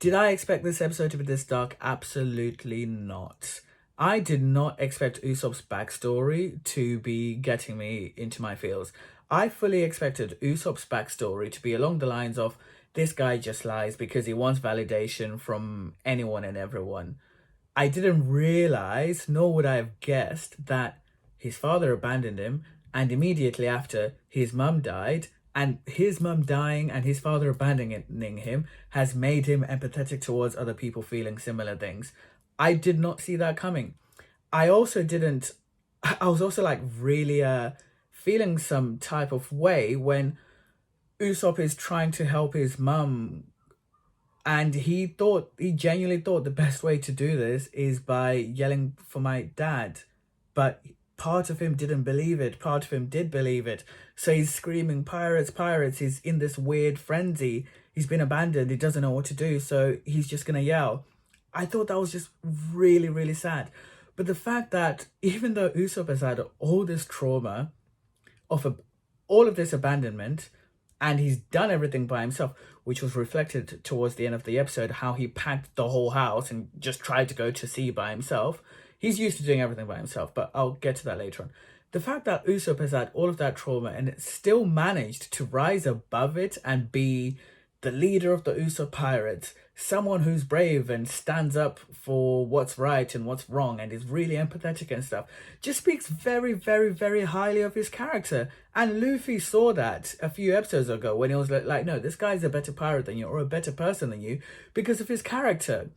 Did I expect this episode to be this dark? Absolutely not. I did not expect Usopp's backstory to be getting me into my feels. I fully expected Usopp's backstory to be along the lines of this guy just lies because he wants validation from anyone and everyone. I didn't realize, nor would I have guessed, that his father abandoned him, and immediately after, his mum died, and his mum dying and his father abandoning him has made him empathetic towards other people feeling similar things. I did not see that coming. I also didn't. I was also like really feeling some type of way when Usopp is trying to help his mum, and he genuinely thought the best way to do this is by yelling for my dad. But part of him didn't believe it. Part of him did believe it. So he's screaming, pirates, pirates. He's in this weird frenzy. He's been abandoned. He doesn't know what to do. So he's just going to yell. I thought that was just really, really sad. But the fact that even though Usopp has had all this trauma all of this abandonment, and he's done everything by himself, which was reflected towards the end of the episode, how he packed the whole house and just tried to go to sea by himself. He's used to doing everything by himself, but I'll get to that later on. The fact that Usopp has had all of that trauma and still managed to rise above it and be the leader of the Usopp pirates, someone who's brave and stands up for what's right and what's wrong and is really empathetic and stuff, just speaks very, very, very highly of his character. And Luffy saw that a few episodes ago when he was like, no, this guy's a better pirate than you or a better person than you because of his character.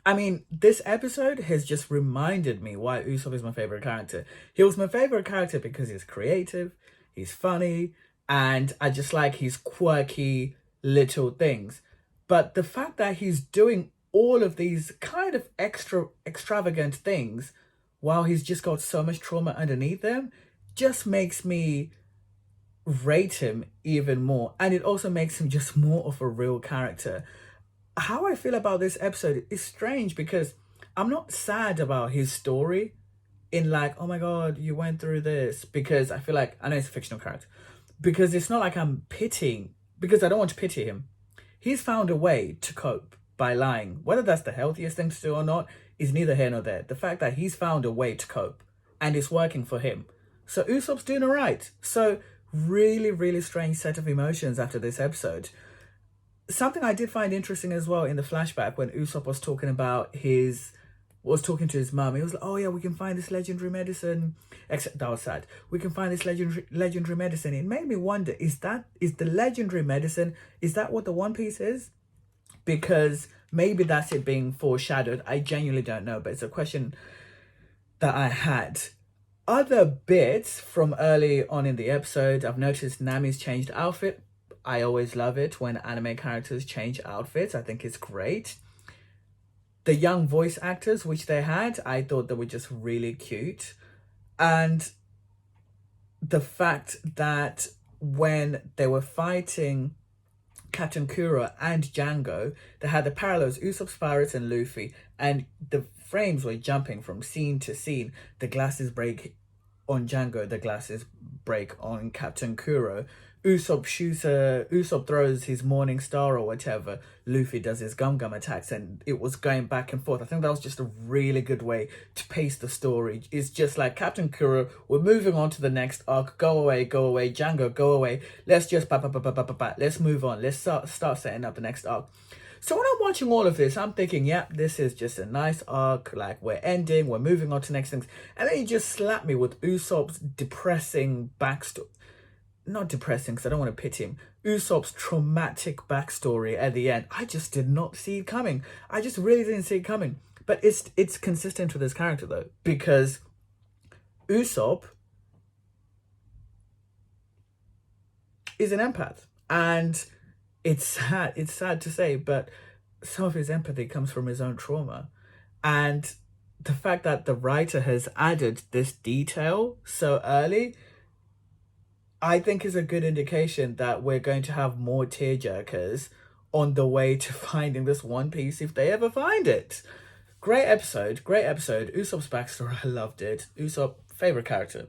I mean, this episode has just reminded me why Usopp is my favorite character. He was my favorite character because he's creative, he's funny, and I just like his quirky little things. But the fact that he's doing all of these kind of extravagant things while he's just got so much trauma underneath them just makes me rate him even more. And it also makes him just more of a real character. How I feel about this episode is strange because I'm not sad about his story in like, oh my god, you went through this, because I feel like, I know it's a fictional character, because it's not like I'm pitying, because I don't want to pity him. He's found a way to cope by lying. Whether that's the healthiest thing to do or not is neither here nor there. The fact that he's found a way to cope and it's working for him. So Usopp's doing all right. So really, really strange set of emotions after this episode. Something I did find interesting as well in the flashback when Usopp was talking to his mum. He was like, oh yeah, we can find this legendary medicine. Except that was sad. We can find this legendary medicine. It made me wonder, is the legendary medicine, is that what the One Piece is? Because maybe that's it being foreshadowed. I genuinely don't know, but it's a question that I had. Other bits from early on in the episode, I've noticed Nami's changed outfit. I always love it when anime characters change outfits. I think it's great. The young voice actors, which they had, I thought they were just really cute. And the fact that when they were fighting Captain Kuro and Django, they had the parallels, Usopp's pirates and Luffy, and the frames were jumping from scene to scene. The glasses break on Django, the glasses break on Captain Kuro. Usopp throws his morning star or whatever. Luffy does his gum attacks, and it was going back and forth. I think that was just a really good way to pace the story. It's just like, Captain Kuro, we're moving on to the next arc. Go away, Django, go away. Let's just let's move on. Let's start setting up the next arc. So when I'm watching all of this, I'm thinking, yep, this is just a nice arc. Like, we're ending, we're moving on to next things. And then you just slap me with Usopp's depressing backstory. Not depressing, because I don't want to pity him. Usopp's traumatic backstory at the end. I just did not see it coming. I just really didn't see it coming. But it's consistent with his character, though. Because Usopp is an empath. And it's sad to say, but some of his empathy comes from his own trauma. And the fact that the writer has added this detail so early, I think is a good indication that we're going to have more tearjerkers on the way to finding this One Piece if they ever find it. Great episode. Usopp's backstory, I loved it. Usopp, favorite character.